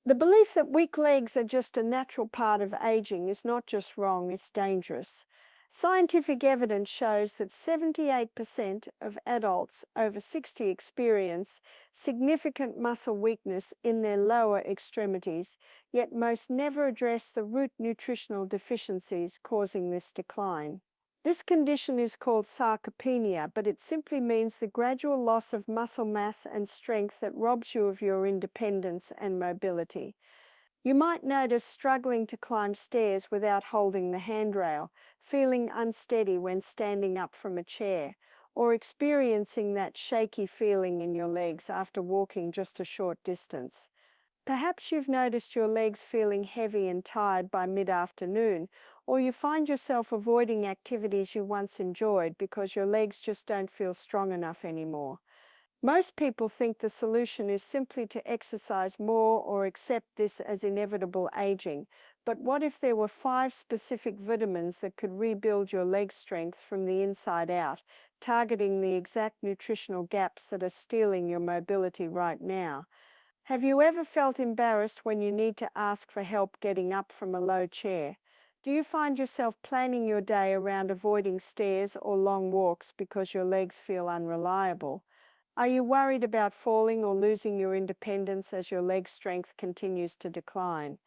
The belief that weak legs are just a natural part of aging is not just wrong, it's dangerous. Scientific evidence shows that 78% of adults over 60 experience significant muscle weakness in their lower extremities, yet most never address the root nutritional deficiencies causing this decline. This condition is called sarcopenia, but it simply means the gradual loss of muscle mass and strength that robs you of your independence and mobility. You might notice struggling to climb stairs without holding the handrail, feeling unsteady when standing up from a chair, or experiencing that shaky feeling in your legs after walking just a short distance. Perhaps you've noticed your legs feeling heavy and tired by mid-afternoon, or you find yourself avoiding activities you once enjoyed because your legs just don't feel strong enough anymore. Most people think the solution is simply to exercise more or accept this as inevitable aging. But what if there were 5 specific vitamins that could rebuild your leg strength from the inside out, targeting the exact nutritional gaps that are stealing your mobility right now? Have you ever felt embarrassed when you need to ask for help getting up from a low chair? Do you find yourself planning your day around avoiding stairs or long walks because your legs feel unreliable? Are you worried about falling or losing your independence as your leg strength continues to decline?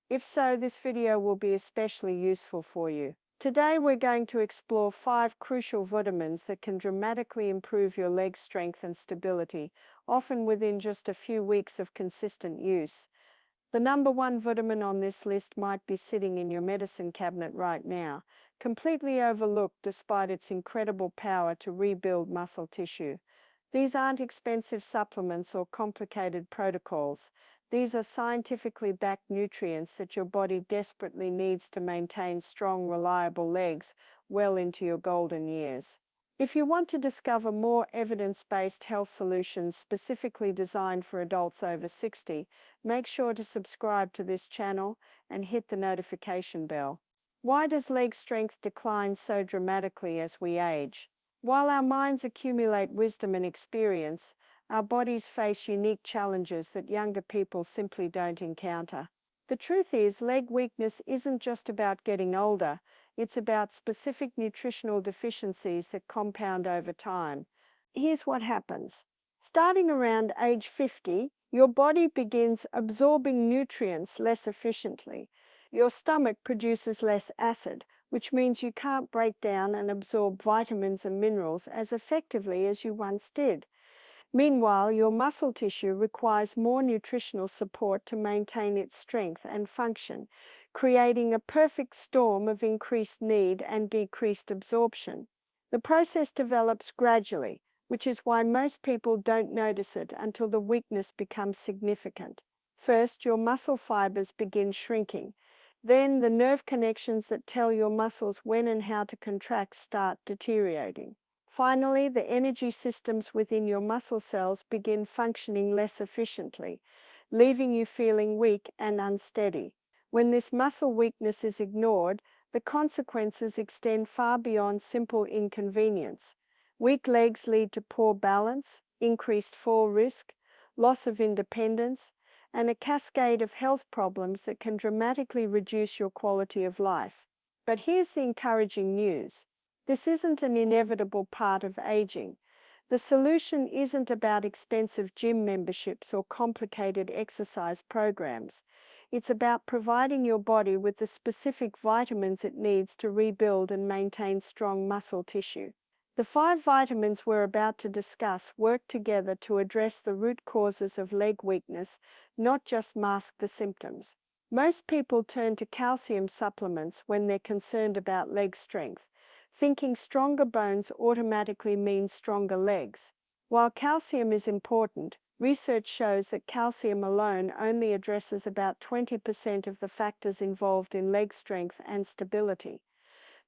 If so, this video will be especially useful for you. Today we're going to explore 5 crucial vitamins that can dramatically improve your leg strength and stability, often within just a few weeks of consistent use. The number 1 vitamin on this list might be sitting in your medicine cabinet right now, completely overlooked despite its incredible power to rebuild muscle tissue. These aren't expensive supplements or complicated protocols. These are scientifically backed nutrients that your body desperately needs to maintain strong, reliable legs well into your golden years. If you want to discover more evidence-based health solutions specifically designed for adults over 60, make sure to subscribe to this channel and hit the notification bell. Why does leg strength decline so dramatically as we age? While our minds accumulate wisdom and experience, our bodies face unique challenges that younger people simply don't encounter. The truth is, leg weakness isn't just about getting older, it's about specific nutritional deficiencies that compound over time. Here's what happens. Starting around age 50, your body begins absorbing nutrients less efficiently. Your stomach produces less acid, which means you can't break down and absorb vitamins and minerals as effectively as you once did. Meanwhile, your muscle tissue requires more nutritional support to maintain its strength and function, creating a perfect storm of increased need and decreased absorption. The process develops gradually, which is why most people don't notice it until the weakness becomes significant. First, your muscle fibers begin shrinking. Then, the nerve connections that tell your muscles when and how to contract start deteriorating. Finally, the energy systems within your muscle cells begin functioning less efficiently, leaving you feeling weak and unsteady. When this muscle weakness is ignored, the consequences extend far beyond simple inconvenience. Weak legs lead to poor balance, increased fall risk, loss of independence, and a cascade of health problems that can dramatically reduce your quality of life. But here's the encouraging news. This isn't an inevitable part of aging. The solution isn't about expensive gym memberships or complicated exercise programs. It's about providing your body with the specific vitamins it needs to rebuild and maintain strong muscle tissue. The 5 vitamins we're about to discuss work together to address the root causes of leg weakness, not just mask the symptoms. Most people turn to calcium supplements when they're concerned about leg strength, thinking stronger bones automatically means stronger legs. While calcium is important, research shows that calcium alone only addresses about 20% of the factors involved in leg strength and stability.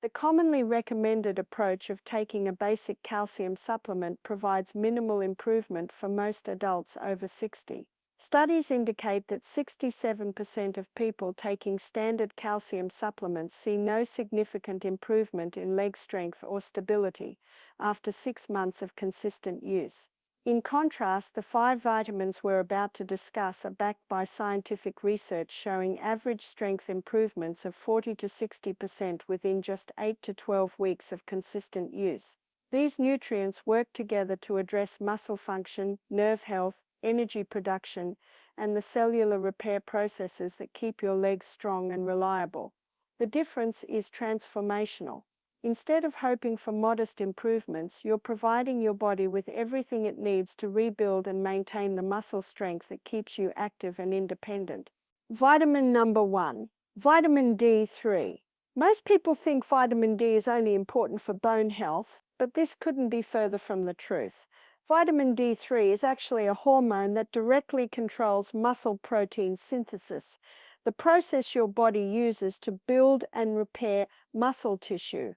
The commonly recommended approach of taking a basic calcium supplement provides minimal improvement for most adults over 60. Studies indicate that 67% of people taking standard calcium supplements see no significant improvement in leg strength or stability after 6 months of consistent use. In contrast, the 5 vitamins we're about to discuss are backed by scientific research showing average strength improvements of 40 to 60% within just 8 to 12 weeks of consistent use. These nutrients work together to address muscle function, nerve health, energy production, and the cellular repair processes that keep your legs strong and reliable. The difference is transformational. Instead of hoping for modest improvements, you're providing your body with everything it needs to rebuild and maintain the muscle strength that keeps you active and independent. Vitamin number 1, vitamin D3. Most people think vitamin D is only important for bone health, but this couldn't be further from the truth. Vitamin D3 is actually a hormone that directly controls muscle protein synthesis, the process your body uses to build and repair muscle tissue.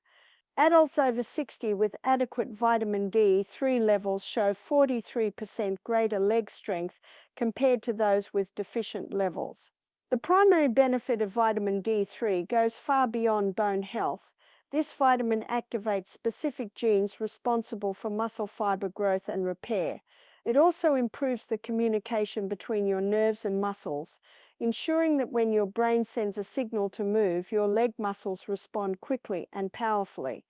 Adults over 60 with adequate vitamin D3 levels show 43% greater leg strength compared to those with deficient levels. The primary benefit of vitamin D3 goes far beyond bone health. This vitamin activates specific genes responsible for muscle fiber growth and repair. It also improves the communication between your nerves and muscles, ensuring that when your brain sends a signal to move, your leg muscles respond quickly and powerfully.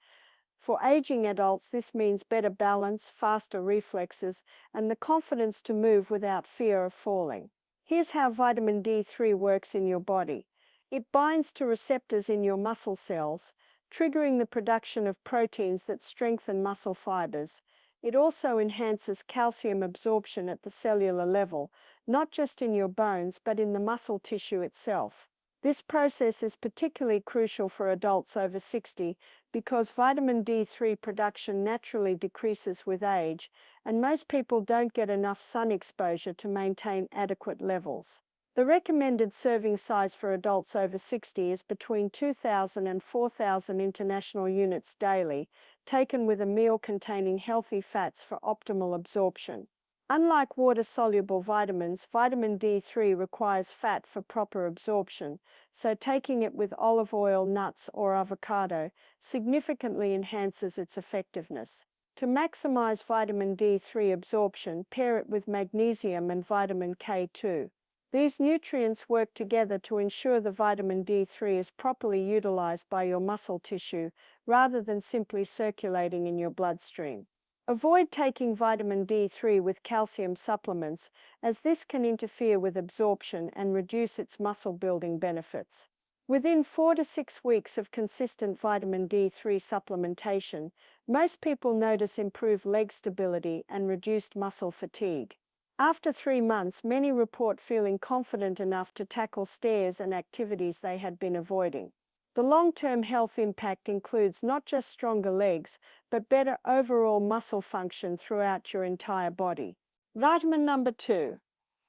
For aging adults, this means better balance, faster reflexes, and the confidence to move without fear of falling. Here's how vitamin D3 works in your body. It binds to receptors in your muscle cells, triggering the production of proteins that strengthen muscle fibers. It also enhances calcium absorption at the cellular level, not just in your bones but in the muscle tissue itself. This process is particularly crucial for adults over 60 because vitamin D3 production naturally decreases with age, and most people don't get enough sun exposure to maintain adequate levels. The recommended serving size for adults over 60 is between 2,000 and 4,000 international units daily, taken with a meal containing healthy fats for optimal absorption. Unlike water-soluble vitamins, vitamin D3 requires fat for proper absorption, so taking it with olive oil, nuts, or avocado significantly enhances its effectiveness. To maximize vitamin D3 absorption, pair it with magnesium and vitamin K2. These nutrients work together to ensure the vitamin D3 is properly utilized by your muscle tissue rather than simply circulating in your bloodstream. Avoid taking vitamin D3 with calcium supplements, as this can interfere with absorption and reduce its muscle-building benefits. Within 4 to 6 weeks of consistent vitamin D3 supplementation, most people notice improved leg stability and reduced muscle fatigue. After 3 months, many report feeling confident enough to tackle stairs and activities they had been avoiding. The long-term health impact includes not just stronger legs, but better overall muscle function throughout your entire body. Vitamin number 2,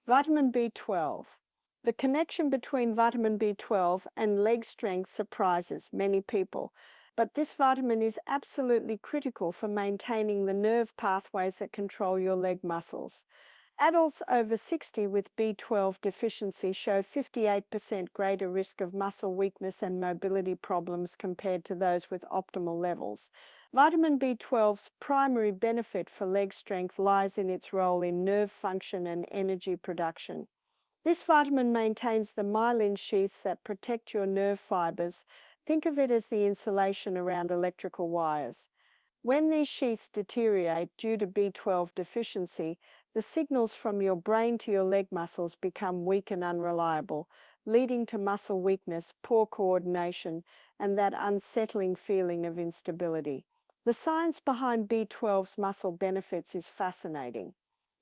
vitamin B12. The connection between vitamin B12 and leg strength surprises many people, but this vitamin is absolutely critical for maintaining the nerve pathways that control your leg muscles. Adults over 60 with B12 deficiency show 58% greater risk of muscle weakness and mobility problems compared to those with optimal levels. Vitamin B12's primary benefit for leg strength lies in its role in nerve function and energy production. This vitamin maintains the myelin sheaths that protect your nerve fibers. Think of it as the insulation around electrical wires. When these sheaths deteriorate due to B12 deficiency, the signals from your brain to your leg muscles become weak and unreliable, leading to muscle weakness, poor coordination, and that unsettling feeling of instability. The science behind B12's muscle benefits is fascinating.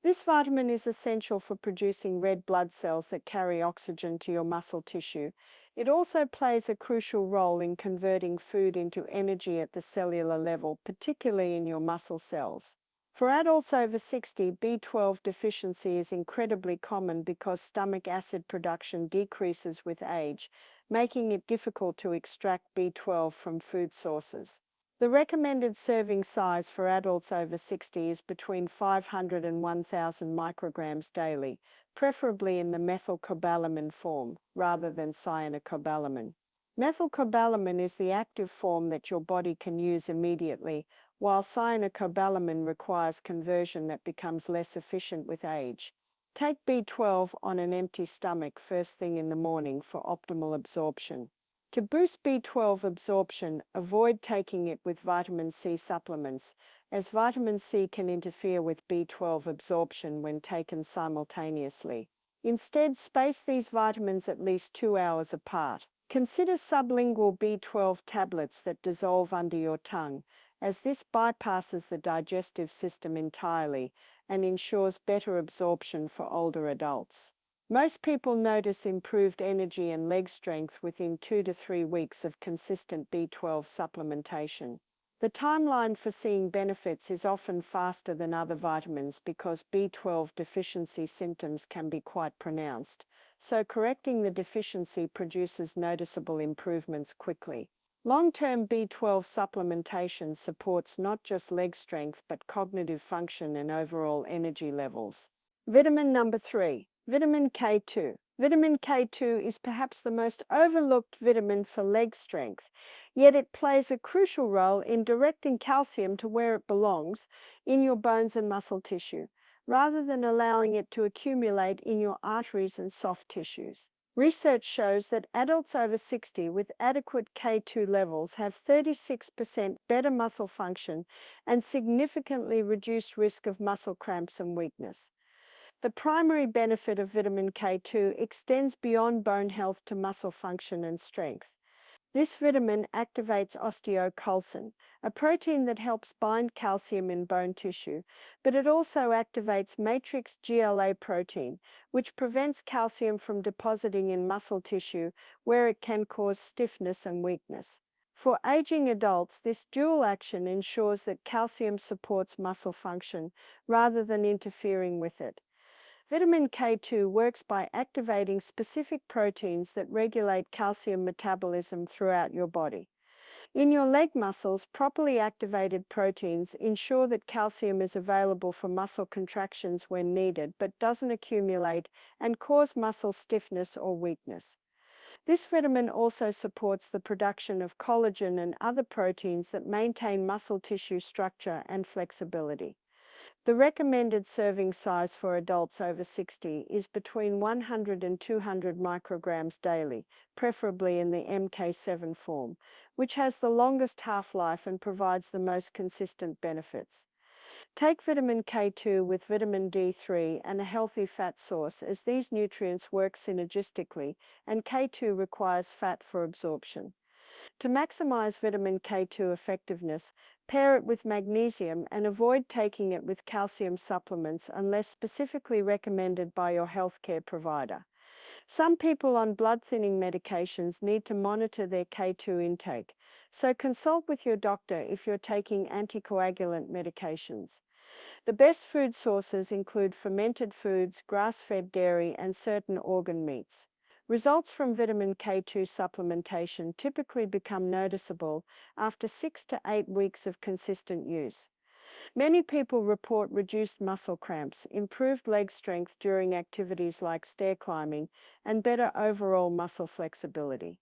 This vitamin is essential for producing red blood cells that carry oxygen to your muscle tissue. It also plays a crucial role in converting food into energy at the cellular level, particularly in your muscle cells. For adults over 60, B12 deficiency is incredibly common because stomach acid production decreases with age, making it difficult to extract B12 from food sources. The recommended serving size for adults over 60 is between 500 and 1,000 micrograms daily, preferably in the methylcobalamin form rather than cyanocobalamin. Methylcobalamin is the active form that your body can use immediately, while cyanocobalamin requires conversion that becomes less efficient with age. Take B12 on an empty stomach first thing in the morning for optimal absorption. To boost B12 absorption, avoid taking it with vitamin C supplements, as vitamin C can interfere with B12 absorption when taken simultaneously. Instead, space these vitamins at least 2 hours apart. Consider sublingual B12 tablets that dissolve under your tongue, as this bypasses the digestive system entirely and ensures better absorption for older adults. Most people notice improved energy and leg strength within 2 to 3 weeks of consistent B12 supplementation. The timeline for seeing benefits is often faster than other vitamins because B12 deficiency symptoms can be quite pronounced, so correcting the deficiency produces noticeable improvements quickly. Long-term B12 supplementation supports not just leg strength but cognitive function and overall energy levels. Vitamin number 3. Vitamin K2. Vitamin K2 is perhaps the most overlooked vitamin for leg strength, yet it plays a crucial role in directing calcium to where it belongs, in your bones and muscle tissue, rather than allowing it to accumulate in your arteries and soft tissues. Research shows that adults over 60 with adequate K2 levels have 36% better muscle function and significantly reduced risk of muscle cramps and weakness. The primary benefit of vitamin K2 extends beyond bone health to muscle function and strength. This vitamin activates osteocalcin, a protein that helps bind calcium in bone tissue, but it also activates matrix GLA protein, which prevents calcium from depositing in muscle tissue where it can cause stiffness and weakness. For aging adults, this dual action ensures that calcium supports muscle function rather than interfering with it. Vitamin K2 works by activating specific proteins that regulate calcium metabolism throughout your body. In your leg muscles, properly activated proteins ensure that calcium is available for muscle contractions when needed but doesn't accumulate and cause muscle stiffness or weakness. This vitamin also supports the production of collagen and other proteins that maintain muscle tissue structure and flexibility. The recommended serving size for adults over 60 is between 100 and 200 micrograms daily, preferably in the MK7 form, which has the longest half-life and provides the most consistent benefits. Take vitamin K2 with vitamin D3 and a healthy fat source, as these nutrients work synergistically and K2 requires fat for absorption. To maximize vitamin K2 effectiveness, pair it with magnesium and avoid taking it with calcium supplements unless specifically recommended by your healthcare provider. Some people on blood-thinning medications need to monitor their K2 intake, so consult with your doctor if you're taking anticoagulant medications. The best food sources include fermented foods, grass-fed dairy, and certain organ meats. Results from vitamin K2 supplementation typically become noticeable after 6 to 8 weeks of consistent use. Many people report reduced muscle cramps, improved leg strength during activities like stair climbing, and better overall muscle flexibility.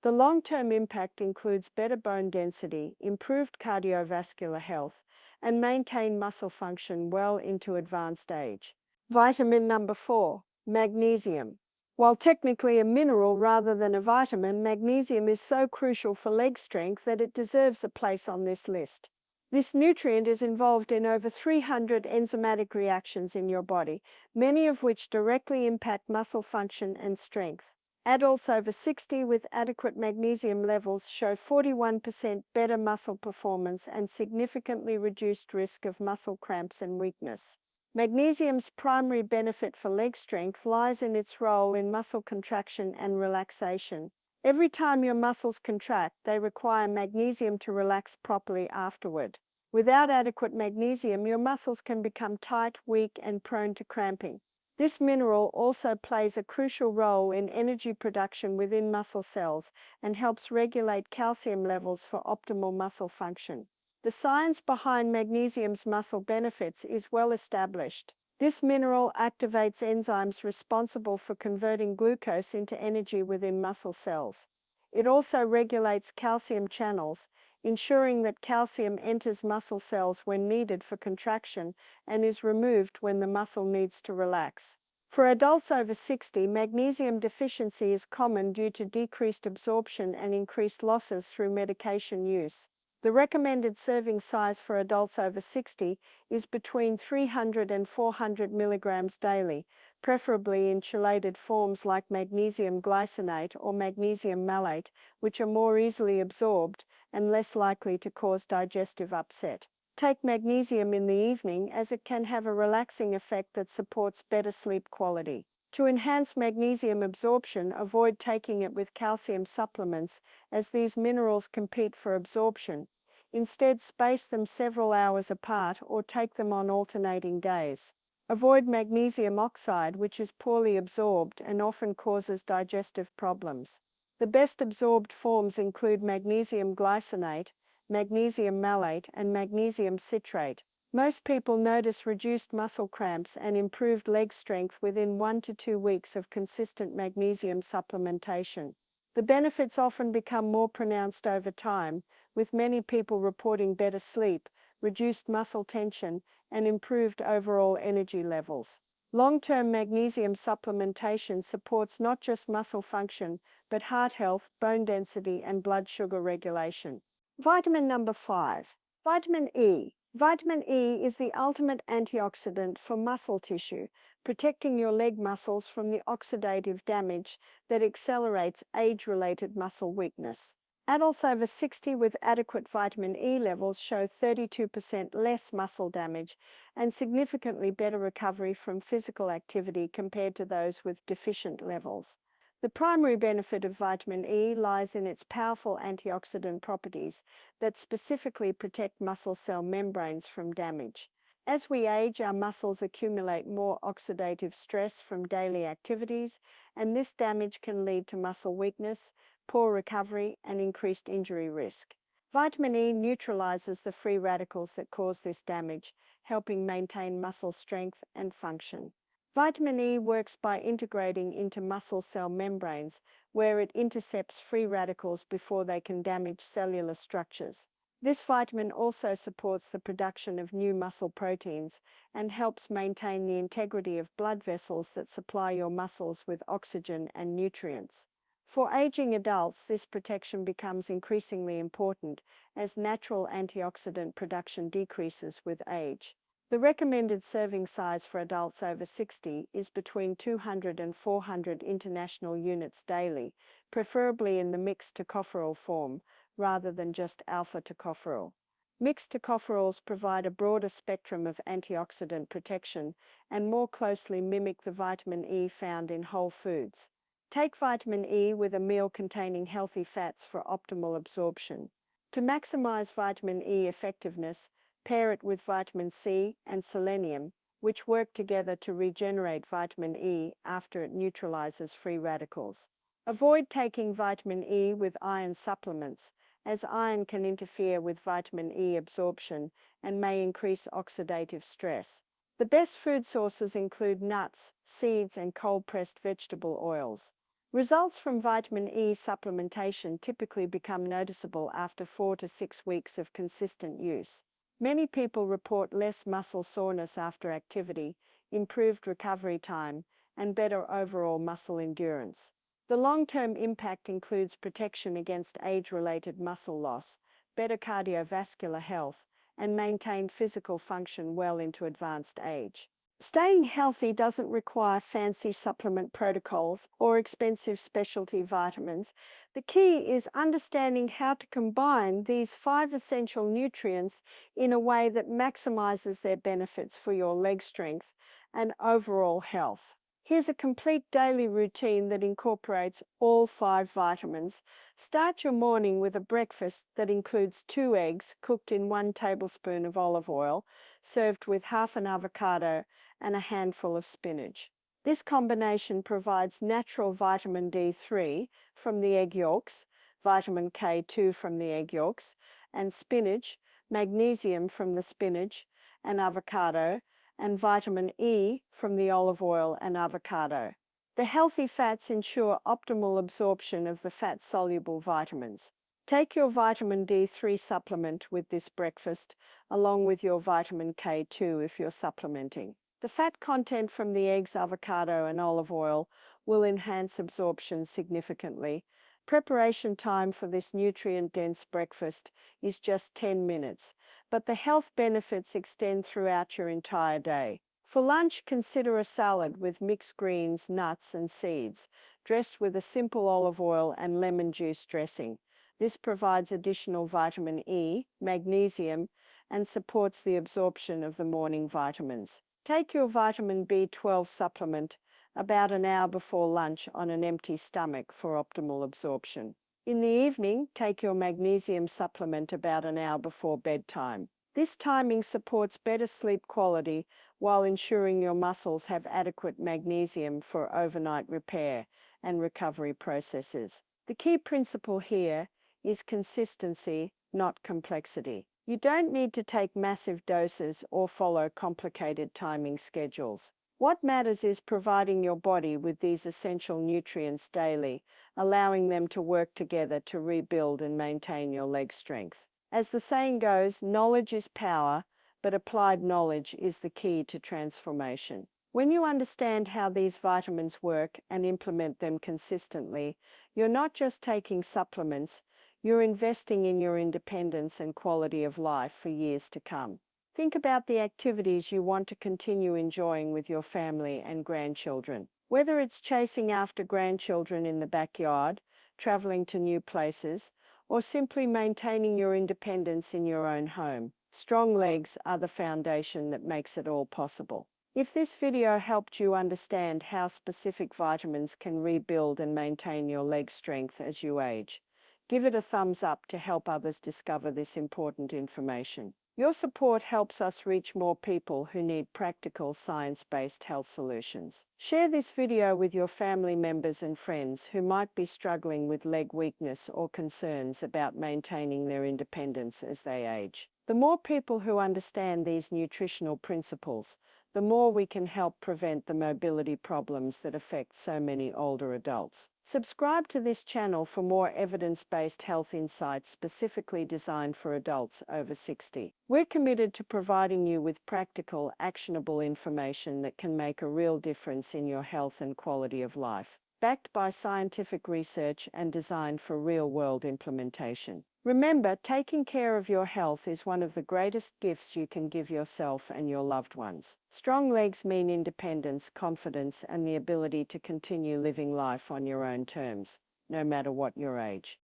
The long-term impact includes better bone density, improved cardiovascular health, and maintained muscle function well into advanced age. Vitamin number 4, magnesium. While technically a mineral rather than a vitamin, magnesium is so crucial for leg strength that it deserves a place on this list. This nutrient is involved in over 300 enzymatic reactions in your body, many of which directly impact muscle function and strength. Adults over 60 with adequate magnesium levels show 41% better muscle performance and significantly reduced risk of muscle cramps and weakness. Magnesium's primary benefit for leg strength lies in its role in muscle contraction and relaxation. Every time your muscles contract, they require magnesium to relax properly afterward. Without adequate magnesium, your muscles can become tight, weak, and prone to cramping. This mineral also plays a crucial role in energy production within muscle cells and helps regulate calcium levels for optimal muscle function. The science behind magnesium's muscle benefits is well established. This mineral activates enzymes responsible for converting glucose into energy within muscle cells. It also regulates calcium channels, ensuring that calcium enters muscle cells when needed for contraction and is removed when the muscle needs to relax. For adults over 60, magnesium deficiency is common due to decreased absorption and increased losses through medication use. The recommended serving size for adults over 60 is between 300 and 400 milligrams daily, preferably in chelated forms like magnesium glycinate or magnesium malate, which are more easily absorbed and less likely to cause digestive upset. Take magnesium in the evening as it can have a relaxing effect that supports better sleep quality. To enhance magnesium absorption, avoid taking it with calcium supplements as these minerals compete for absorption. Instead, space them several hours apart or take them on alternating days. Avoid magnesium oxide, which is poorly absorbed and often causes digestive problems. The best absorbed forms include magnesium glycinate, magnesium malate, and magnesium citrate. Most people notice reduced muscle cramps and improved leg strength within 1 to 2 weeks of consistent magnesium supplementation. The benefits often become more pronounced over time, with many people reporting better sleep, reduced muscle tension, and improved overall energy levels. Long-term magnesium supplementation supports not just muscle function, but heart health, bone density, and blood sugar regulation. Vitamin number 5. Vitamin E. Vitamin E is the ultimate antioxidant for muscle tissue, protecting your leg muscles from the oxidative damage that accelerates age-related muscle weakness. Adults over 60 with adequate vitamin E levels show 32% less muscle damage and significantly better recovery from physical activity compared to those with deficient levels. The primary benefit of vitamin E lies in its powerful antioxidant properties that specifically protect muscle cell membranes from damage. As we age, our muscles accumulate more oxidative stress from daily activities, and this damage can lead to muscle weakness, poor recovery, and increased injury risk. Vitamin E neutralizes the free radicals that cause this damage, helping maintain muscle strength and function. Vitamin E works by integrating into muscle cell membranes, where it intercepts free radicals before they can damage cellular structures. This vitamin also supports the production of new muscle proteins and helps maintain the integrity of blood vessels that supply your muscles with oxygen and nutrients. For aging adults, this protection becomes increasingly important as natural antioxidant production decreases with age. The recommended serving size for adults over 60 is between 200 and 400 international units daily, preferably in the mixed tocopherol form, rather than just alpha tocopherol. Mixed tocopherols provide a broader spectrum of antioxidant protection and more closely mimic the vitamin E found in whole foods. Take vitamin E with a meal containing healthy fats for optimal absorption. To maximize vitamin E effectiveness, pair it with vitamin C and selenium, which work together to regenerate vitamin E after it neutralizes free radicals. Avoid taking vitamin E with iron supplements, as iron can interfere with vitamin E absorption and may increase oxidative stress. The best food sources include nuts, seeds, and cold-pressed vegetable oils. Results from vitamin E supplementation typically become noticeable after 4 to 6 weeks of consistent use. Many people report less muscle soreness after activity, improved recovery time, and better overall muscle endurance. The long-term impact includes protection against age-related muscle loss, better cardiovascular health, and maintained physical function well into advanced age. Staying healthy doesn't require fancy supplement protocols or expensive specialty vitamins. The key is understanding how to combine these 5 essential nutrients in a way that maximizes their benefits for your leg strength and overall health. Here's a complete daily routine that incorporates all 5 vitamins. Start your morning with a breakfast that includes 2 eggs cooked in 1 tablespoon of olive oil, served with half an avocado and a handful of spinach. This combination provides natural vitamin D3 from the egg yolks, vitamin K2 from the egg yolks, and spinach, magnesium from the spinach and avocado, and vitamin E from the olive oil and avocado. The healthy fats ensure optimal absorption of the fat-soluble vitamins. Take your vitamin D3 supplement with this breakfast, along with your vitamin K2 if you're supplementing. The fat content from the eggs, avocado, and olive oil will enhance absorption significantly. Preparation time for this nutrient-dense breakfast is just 10 minutes, but the health benefits extend throughout your entire day. For lunch, consider a salad with mixed greens, nuts, and seeds, dressed with a simple olive oil and lemon juice dressing. This provides additional vitamin E, magnesium, and supports the absorption of the morning vitamins. Take your vitamin B12 supplement about an hour before lunch on an empty stomach for optimal absorption. In the evening, take your magnesium supplement about an hour before bedtime. This timing supports better sleep quality while ensuring your muscles have adequate magnesium for overnight repair and recovery processes. The key principle here is consistency, not complexity. You don't need to take massive doses or follow complicated timing schedules. What matters is providing your body with these essential nutrients daily, allowing them to work together to rebuild and maintain your leg strength. As the saying goes, knowledge is power, but applied knowledge is the key to transformation. When you understand how these vitamins work and implement them consistently, you're not just taking supplements, you're investing in your independence and quality of life for years to come. Think about the activities you want to continue enjoying with your family and grandchildren. Whether it's chasing after grandchildren in the backyard, traveling to new places, or simply maintaining your independence in your own home, strong legs are the foundation that makes it all possible. If this video helped you understand how specific vitamins can rebuild and maintain your leg strength as you age, give it a thumbs up to help others discover this important information. Your support helps us reach more people who need practical, science-based health solutions. Share this video with your family members and friends who might be struggling with leg weakness or concerns about maintaining their independence as they age. The more people who understand these nutritional principles, the more we can help prevent the mobility problems that affect so many older adults. Subscribe to this channel for more evidence-based health insights specifically designed for adults over 60. We're committed to providing you with practical, actionable information that can make a real difference in your health and quality of life, backed by scientific research and designed for real-world implementation. Remember, taking care of your health is one of the greatest gifts you can give yourself and your loved ones. Strong legs mean independence, confidence, and the ability to continue living life on your own terms, no matter what your age.